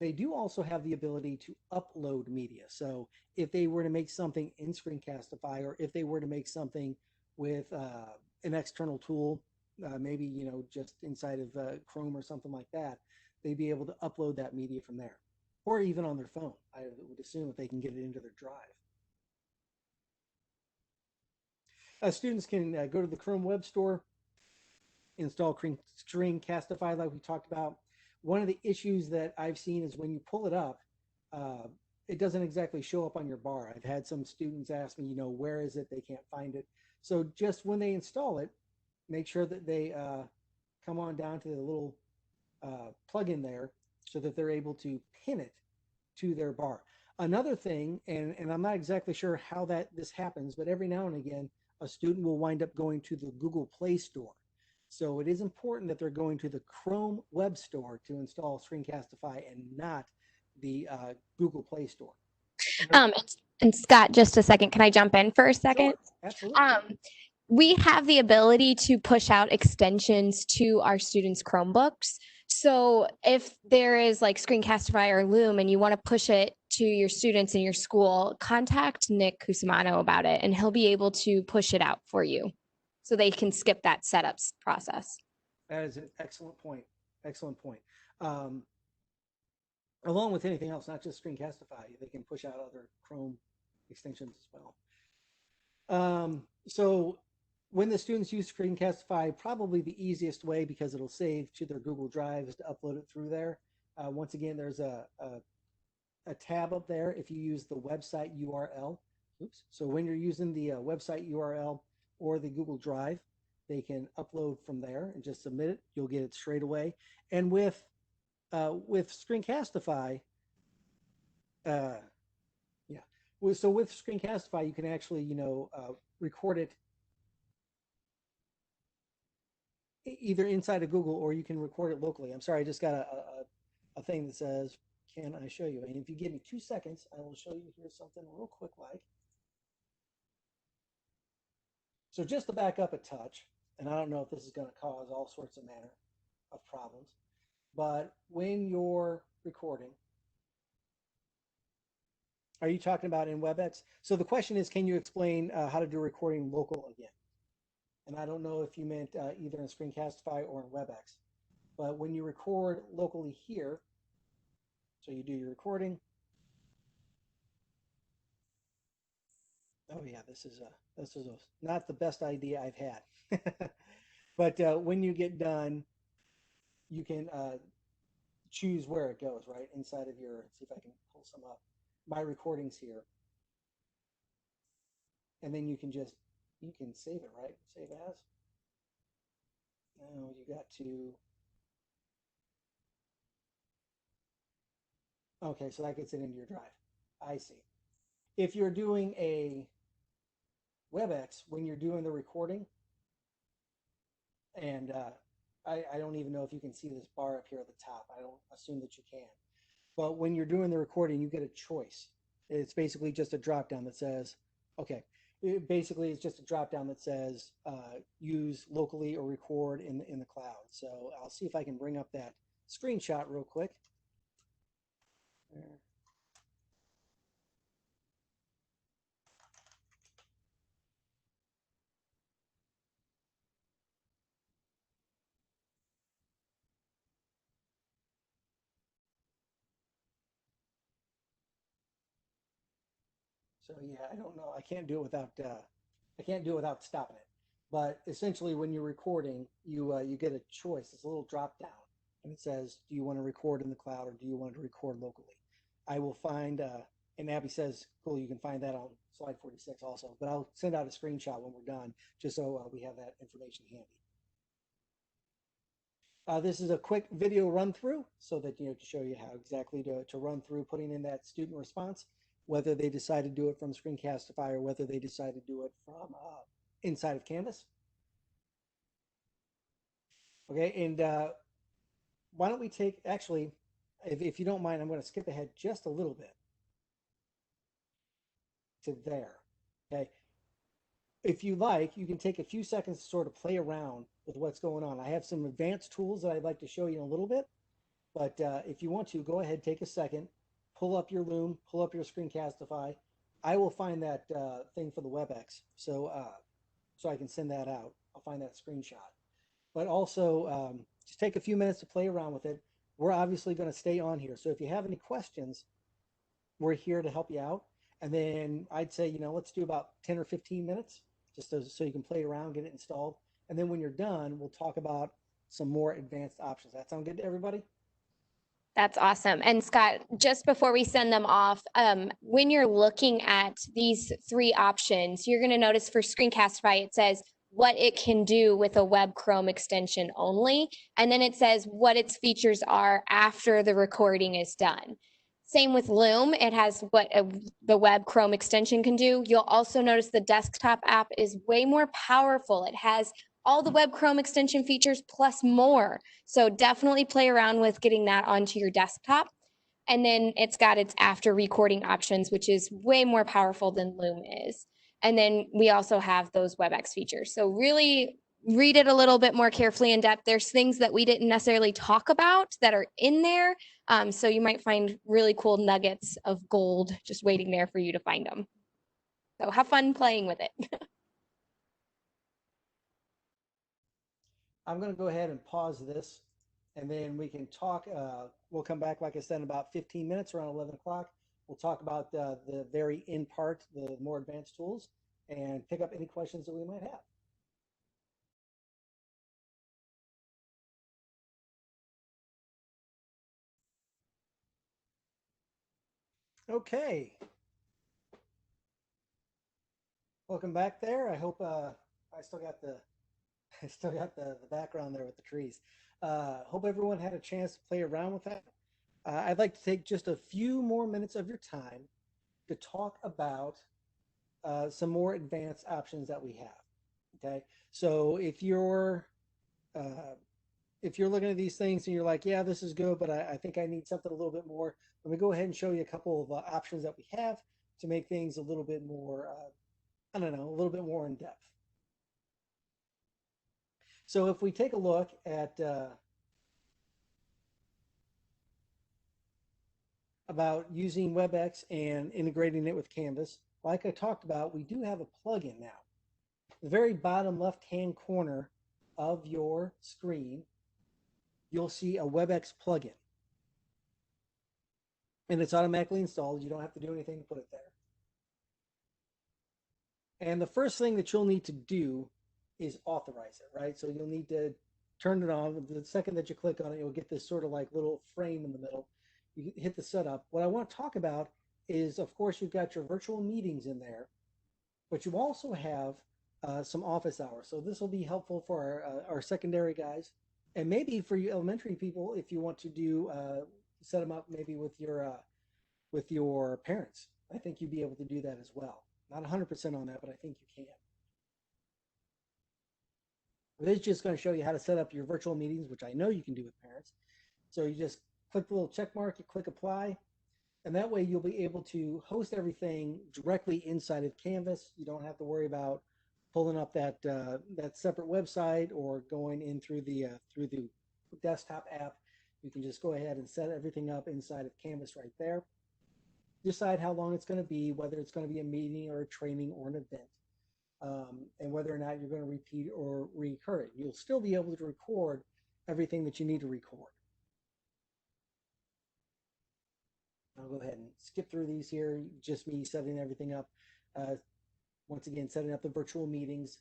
They do also have the ability to upload media. So if they were to make something in Screencastify, or if they were to make something with an external tool, maybe just inside of Chrome or something like that, they'd be able to upload that media from there, or even on their phone. I would assume if they can get it into their drive. Students can go to the Chrome Web Store, install Screencastify like we talked about. One of the issues that I've seen is when you pull it up, it doesn't exactly show up on your bar. I've had some students ask me, where is it? They can't find it. So just when they install it, make sure that they come on down to the little plug-in there so that they're able to pin it to their bar. Another thing, and I'm not exactly sure how this happens, but every now and again, a student will wind up going to the Google Play Store. So it is important that they're going to the Chrome Web Store to install Screencastify and not the Google Play Store. And Scott, just a second, can I jump in for a second? Sure, absolutely. We have the ability to push out extensions to our students' Chromebooks. So if there is like Screencastify or Loom and you want to push it to your students in your school, contact Nick Cusimano about it, and he'll be able to push it out for you so they can skip that setup process. That is an excellent point. Excellent point. Along with anything else, not just Screencastify, they can push out other Chrome extensions as well. So when the students use Screencastify, probably the easiest way, because it'll save to their Google Drive, is to upload it through there. Once again, there's a tab up there if you use the website URL. Oops. So when you're using the website URL or the Google Drive, they can upload from there and just submit it. You'll get it straight away. And with with Screencastify, yeah. So with Screencastify, you can actually, record it either inside of Google or you can record it locally. I'm sorry, I just got a thing that says, can I show you? And if you give me 2 seconds, I will show you here something real quick like. So just to back up a touch, and I don't know if this is going to cause all sorts of manner of problems, but when you're recording, are you talking about in WebEx? So the question is, can you explain how to do recording local again? And I don't know if you meant either in Screencastify or in WebEx, but when you record locally here, so you do your recording. Oh yeah, this is not the best idea I've had. But when you get done, you can choose where it goes, right? Inside of your, see if I can pull some up, my recordings here. And then you can save it, right? Save as. Now you got to, okay, so that gets it into your drive. I see. If you're doing a WebEx, when you're doing the recording, and I don't even know if you can see this bar up here at the top. I don't assume that you can. But when you're doing the recording, you get a choice. It's basically just a drop down that says, okay, basically it's just a drop down that says use locally or record in the cloud. So I'll see if I can bring up that screenshot real quick. There. So yeah, I don't know. I can't do it without stopping it. But essentially, when you're recording, you get a choice. It's a little drop down, and it says, "Do you want to record in the cloud or do you want to record locally?" I will find, and Abby says, "Cool, you can find that on slide 46 also." But I'll send out a screenshot when we're done, just so we have that information handy. This is a quick video run through so that, to show you how exactly to run through putting in that student response, whether they decide to do it from Screencastify or whether they decide to do it from inside of Canvas. Okay, and why don't we take, actually, if you don't mind, I'm going to skip ahead just a little bit to there. Okay, if you like, you can take a few seconds to sort of play around with what's going on. I have some advanced tools that I'd like to show you in a little bit. But if you want to, go ahead, take a second, pull up your Loom, pull up your Screencastify. I will find that thing for the WebEx, so I can send that out. I'll find that screenshot. But also, just take a few minutes to play around with it. We're obviously going to stay on here. So if you have any questions, we're here to help you out. And then I'd say, let's do about 10 or 15 minutes, just so you can play around, get it installed. And then when you're done, we'll talk about some more advanced options. That sound good to everybody? That's awesome. And Scott, just before we send them off, when you're looking at these three options, you're going to notice for Screencastify, it says what it can do with a web Chrome extension only. And then it says what its features are after the recording is done. Same with Loom. It has what the web Chrome extension can do. You'll also notice the desktop app is way more powerful. It has all the web Chrome extension features plus more. So definitely play around with getting that onto your desktop. And then it's got its after recording options, which is way more powerful than Loom is. And then we also have those WebEx features. So really read it a little bit more carefully in depth. There's things that we didn't necessarily talk about that are in there. So you might find really cool nuggets of gold just waiting there for you to find them. So have fun playing with it. I'm going to go ahead and pause this, and then we can talk. We'll come back, like I said, in about 15 minutes, around 11 o'clock. We'll talk about the very end part, the more advanced tools, and pick up any questions that we might have. Okay. Welcome back there. I hope I still got the I still got the background there with the trees. Hope everyone had a chance to play around with that. I'd like to take just a few more minutes of your time to talk about some more advanced options that we have. Okay, so uh, if you're looking at these things and you're like, yeah, this is good, but I think I need something a little bit more, let me go ahead and show you a couple of options that we have to make things a little bit more, I don't know, a little bit more in depth. So if we take a look at about using WebEx and integrating it with Canvas, like I talked about, we do have a plugin now. The very bottom left-hand corner of your screen, you'll see a WebEx plugin. And it's automatically installed. You don't have to do anything to put it there. And the first thing that you'll need to do is authorize it, right? So you'll need to turn it on. The second that you click on it, you'll get this sort of like little frame in the middle. You hit the setup. What I want to talk about is, of course, you've got your virtual meetings in there, but you also have some office hours. So this will be helpful for our secondary guys, and maybe for you elementary people if you want to do set them up maybe with your parents. I think you'd be able to do that as well. Not 100% on that, but I think you can. This is just going to show you how to set up your virtual meetings, which I know you can do with parents. So you just click the little check mark, you click apply, and that way you'll be able to host everything directly inside of Canvas. You don't have to worry about pulling up that separate website or going in through the desktop app. You can just go ahead and set everything up inside of Canvas right there. Decide how long it's going to be, whether it's going to be a meeting or a training or an event, and whether or not you're going to repeat or recur it. You'll still be able to record everything that you need to record. I'll go ahead and skip through these here, just me setting everything up. Once again, setting up the virtual meetings.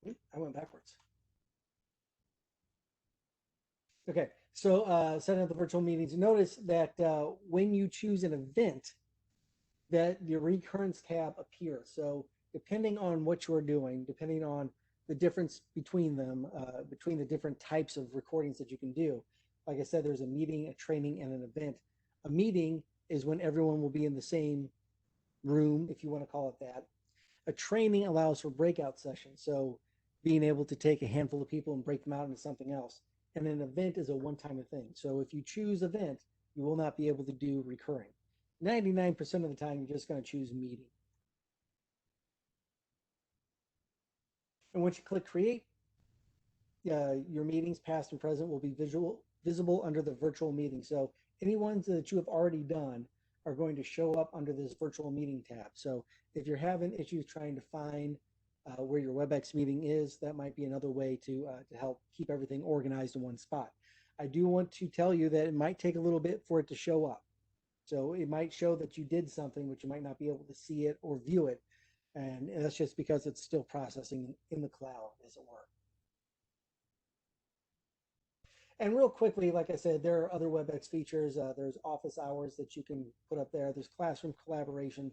I went backwards. Okay, so setting up the virtual meetings. Notice that when you choose an event, that the recurrence tab appears. So depending on what you're doing, depending on the difference between them, between the different types of recordings that you can do. Like I said, there's a meeting, a training, and an event. A meeting is when everyone will be in the same room, if you want to call it that. A training allows for breakout sessions. So being able to take a handful of people and break them out into something else. And an event is a one-time thing. So if you choose event, you will not be able to do recurring. 99% of the time, you're just going to choose meeting. And once you click create, your meetings, past and present, will be visible under the virtual meeting. So any ones that you have already done are going to show up under this virtual meeting tab. So if you're having issues trying to find where your WebEx meeting is, that might be another way to help keep everything organized in one spot. I do want to tell you that it might take a little bit for it to show up. So it might show that you did something, but you might not be able to see it or view it. And that's just because it's still processing in the cloud, as it were. And real quickly, like I said, there are other WebEx features. There's office hours that you can put up there. There's classroom collaboration.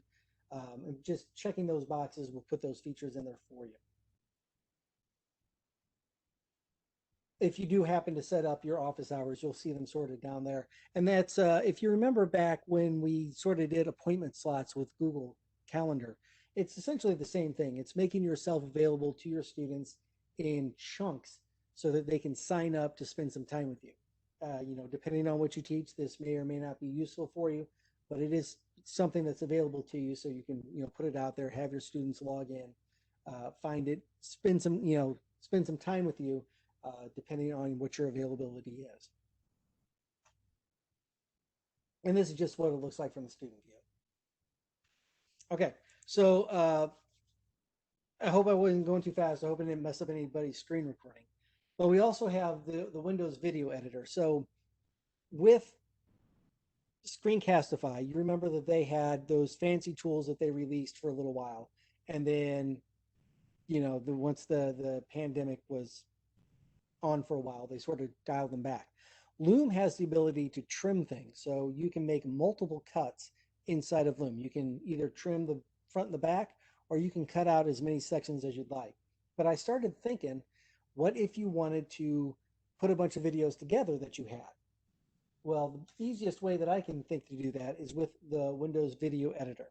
And just checking those boxes will put those features in there for you. If you do happen to set up your office hours, you'll see them sorted down there. And that's, if you remember back when we sort of did appointment slots with Google Calendar, it's essentially the same thing. It's making yourself available to your students in chunks so that they can sign up to spend some time with you. Depending on what you teach, this may or may not be useful for you, but it is something that's available to you, so you can, put it out there, have your students log in, find it, spend some time with you, depending on what your availability is. And this is just what it looks like from the student view. Okay, so I hope I wasn't going too fast. I hope I didn't mess up anybody's screen recording. But we also have the Windows video editor. So with Screencastify, you remember that they had those fancy tools that they released for a little while. And then, once the pandemic was on for a while, they sort of dialed them back. Loom has the ability to trim things. So you can make multiple cuts inside of Loom. You can either trim the front and the back, or you can cut out as many sections as you'd like. But I started thinking, what if you wanted to put a bunch of videos together that you had? Well, the easiest way that I can think to do that is with the Windows Video Editor,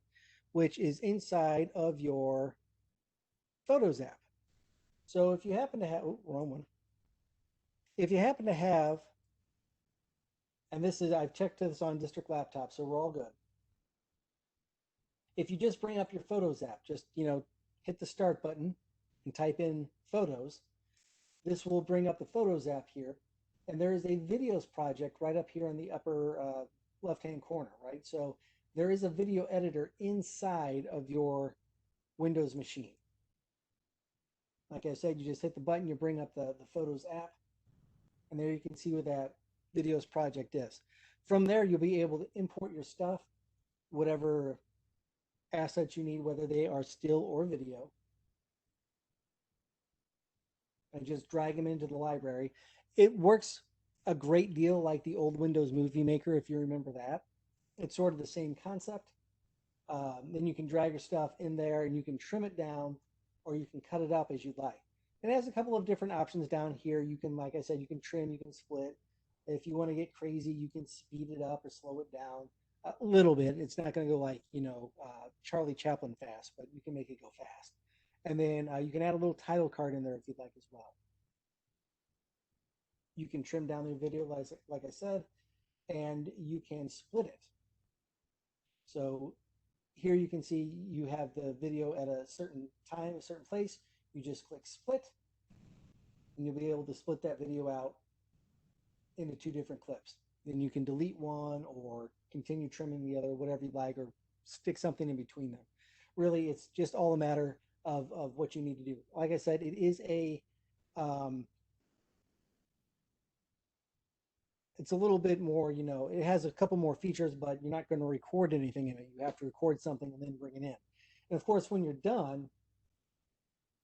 which is inside of your Photos app. So if you happen to have, oh, wrong one. If you happen to have, and this is, I've checked this on district laptop, so we're all good. If you just bring up your Photos app, just, hit the start button and type in Photos, this will bring up the Photos app here. And there is a videos project right up here in the upper left-hand corner, right? So there is a video editor inside of your Windows machine. Like I said, you just hit the button, you bring up the Photos app, and there you can see what that videos project is. From there, you'll be able to import your stuff, whatever assets you need, whether they are still or video, and just drag them into the library. It works a great deal like the old Windows Movie Maker, if you remember that. It's sort of the same concept. Then you can drag your stuff in there and you can trim it down, or you can cut it up as you'd like. It has a couple of different options down here. You can, like I said, you can trim, you can split. If you want to get crazy, you can speed it up or slow it down a little bit. It's not going to go like, Charlie Chaplin fast, but you can make it go fast. And then you can add a little title card in there if you'd like as well. You can trim down the video, like I said, and you can split it. So here you can see you have the video at a certain time, a certain place. You just click split, and you'll be able to split that video out into 2 different clips. Then you can delete one or continue trimming the other, whatever you like, or stick something in between them. Really, it's just all a matter of what you need to do. Like I said, it is a it's a little bit more, it has a couple more features, but you're not going to record anything in it. You have to record something and then bring it in. And of course, when you're done,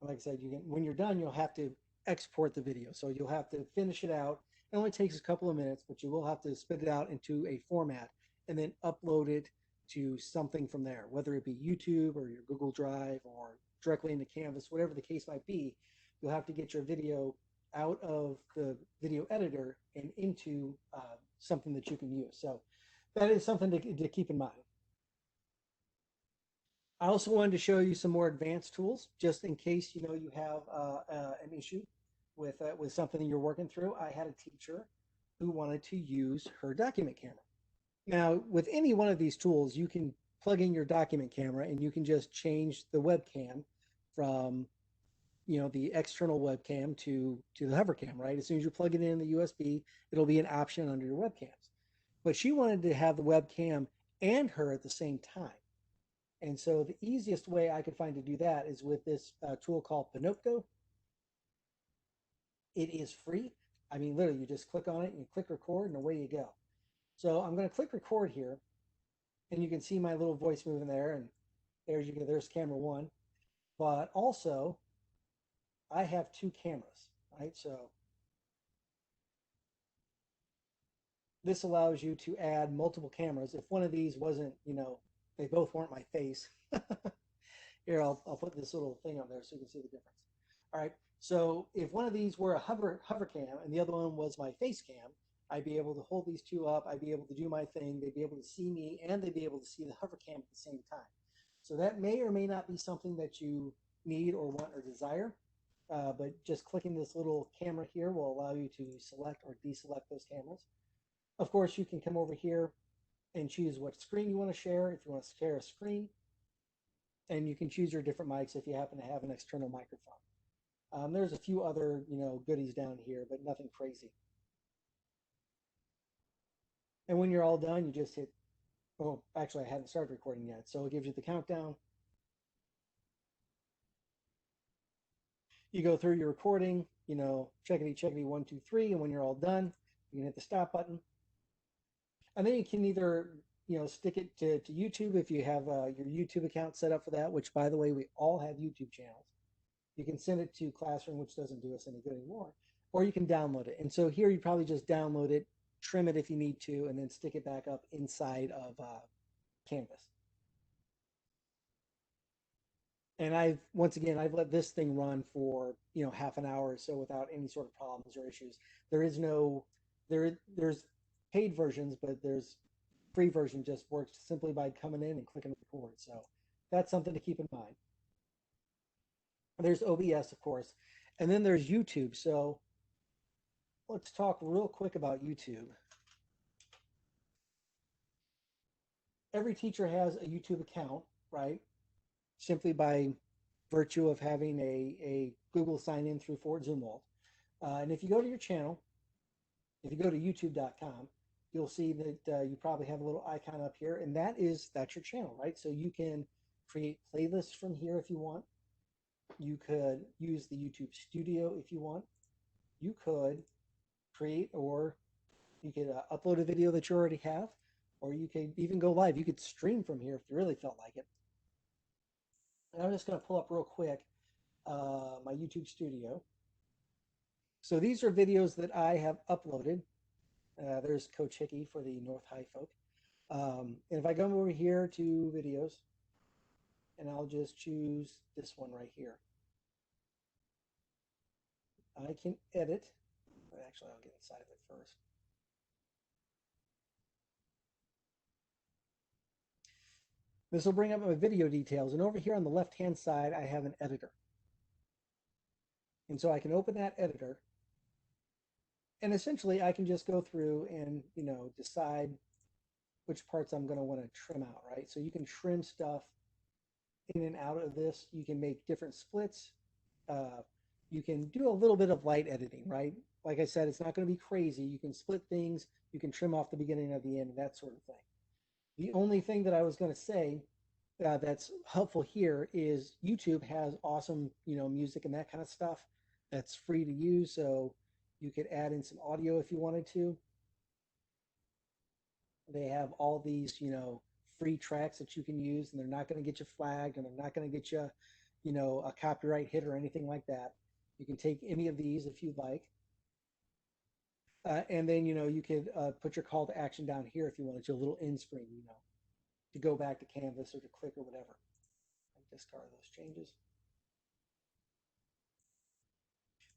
like I said, when you're done, you'll have to export the video. So you'll have to finish it out. It only takes a couple of minutes, but you will have to spit it out into a format and then upload it to something from there, whether it be YouTube or your Google Drive or directly into Canvas, whatever the case might be. You'll have to get your video out of the video editor and into something that you can use. So that is something to keep in mind. I also wanted to show you some more advanced tools, just in case you have an issue with something you're working through. I had a teacher who wanted to use her document camera. Now, with any one of these tools, you can plug in your document camera and you can just change the webcam from the external webcam to the hover cam, right? As soon as you plug it in the USB, it'll be an option under your webcams. But she wanted to have the webcam and her at the same time. And so the easiest way I could find to do that is with this tool called Pinocchio. It is free. I mean, literally, you just click on it and you click record and away you go. So I'm going to click record here, and you can see my little voice moving there, and there's camera 1. But also, I have 2 cameras, right? So this allows you to add multiple cameras. If one of these wasn't, they both weren't my face. Here, I'll put this little thing up there so you can see the difference. All right, so if one of these were a hover cam and the other one was my face cam, I'd be able to hold these 2 up, I'd be able to do my thing, they'd be able to see me, and they'd be able to see the hover cam at the same time. So that may or may not be something that you need or want or desire. But just clicking this little camera here will allow you to select or deselect those cameras. Of course, you can come over here and choose what screen you want to share, if you want to share a screen. And you can choose your different mics if you happen to have an external microphone. There's a few other, goodies down here, but nothing crazy. And when you're all done, you just hit, oh, actually, I haven't started recording yet. So it gives you the countdown. You go through your recording, checkity, 1, 2, 3, and when you're all done, you can hit the stop button. And then you can either, stick it to YouTube if you have your YouTube account set up for that, which, by the way, we all have YouTube channels. You can send it to Classroom, which doesn't do us any good anymore, or you can download it. And so here you probably just download it, trim it if you need to, and then stick it back up inside of Canvas. And I've let this thing run for, half an hour or so without any sort of problems or issues. There is no, there's paid versions, but there's free version just works simply by coming in and clicking record. So that's something to keep in mind. There's OBS, of course, and then there's YouTube. So let's talk real quick about YouTube. Every teacher has a YouTube account, right? Simply by virtue of having a Google sign in through Fort Zumwalt. And if you go to your channel, if you go to youtube.com, you'll see that you probably have a little icon up here, and that's your channel, right? So you can create playlists from here if you want. You could use the YouTube Studio if you want. You could create, or you could upload a video that you already have, or you could even go live. You could stream from here if you really felt like it. And I'm just going to pull up real quick my YouTube Studio. So these are videos that I have uploaded. There's Coach Hickey for the North High folk. And if I come over here to videos, and I'll just choose this one right here. I can edit. Actually, I'll get inside of it first. This will bring up my video details. And over here on the left-hand side, I have an editor. And so I can open that editor. And essentially, I can just go through and, decide which parts I'm going to want to trim out, right? So you can trim stuff in and out of this. You can make different splits. You can do a little bit of light editing, right? Like I said, it's not going to be crazy. You can split things. You can trim off the beginning of the end, that sort of thing. The only thing that I was going to say that's helpful here is YouTube has awesome, music and that kind of stuff that's free to use. So you could add in some audio if you wanted to. They have all these, free tracks that you can use, and they're not going to get you flagged, and they're not going to get you, a copyright hit or anything like that. You can take any of these if you'd like. And then, you could put your call to action down here if you wanted to, a little end screen, to go back to Canvas or to click or whatever. I discard those changes.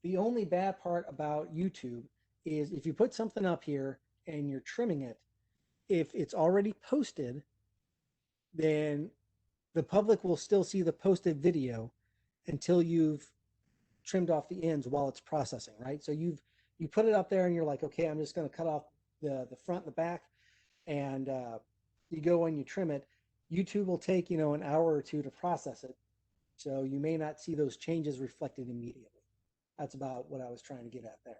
The only bad part about YouTube is if you put something up here and you're trimming it, if it's already posted, then the public will still see the posted video until you've trimmed off the ends while it's processing, right? So you put it up there and you're like, okay, I'm just going to cut off the front and the back, and you go and you trim it. YouTube will take, an hour or two to process it. So you may not see those changes reflected immediately. That's about what I was trying to get at there.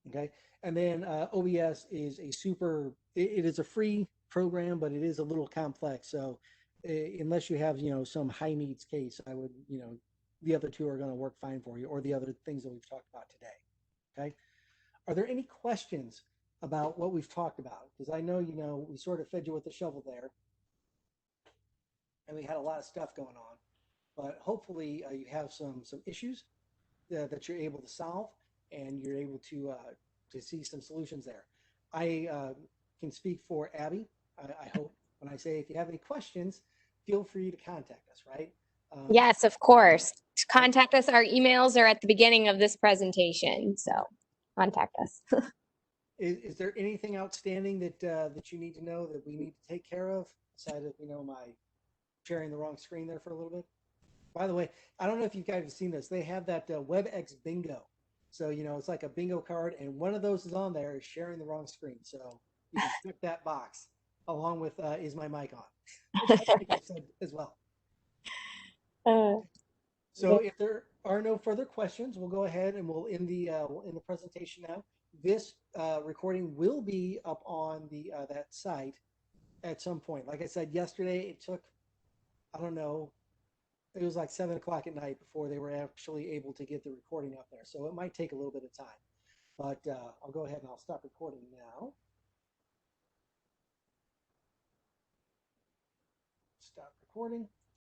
Okay. And then OBS is it is a free program, but it is a little complex. So unless you have, some high needs case, I would, the other two are going to work fine for you, or the other things that we've talked about today. Okay. Are there any questions about what we've talked about? Because I know, we sort of fed you with the shovel there, and we had a lot of stuff going on, but hopefully you have some issues that you're able to solve, and you're able to see some solutions there. I can speak for Abby. I hope when I say if you have any questions, feel free to contact us, right? Yes, of course. Contact us. Our emails are at the beginning of this presentation, so contact us. Is there anything outstanding that you need to know that we need to take care of, aside of my sharing the wrong screen there for a little bit? By the way, I don't know if you guys have seen this. They have that WebEx bingo. So, it's like a bingo card, and one of those is on there is sharing the wrong screen. So you can check that box along with is my mic on, which I think I said as well. So if there are no further questions, we'll go ahead and we'll end the presentation now. This recording will be up on that site at some point. Like I said yesterday, it took, I don't know, it was like 7 o'clock at night before they were actually able to get the recording up there. So it might take a little bit of time, but I'll go ahead and I'll stop recording now. Stop recording.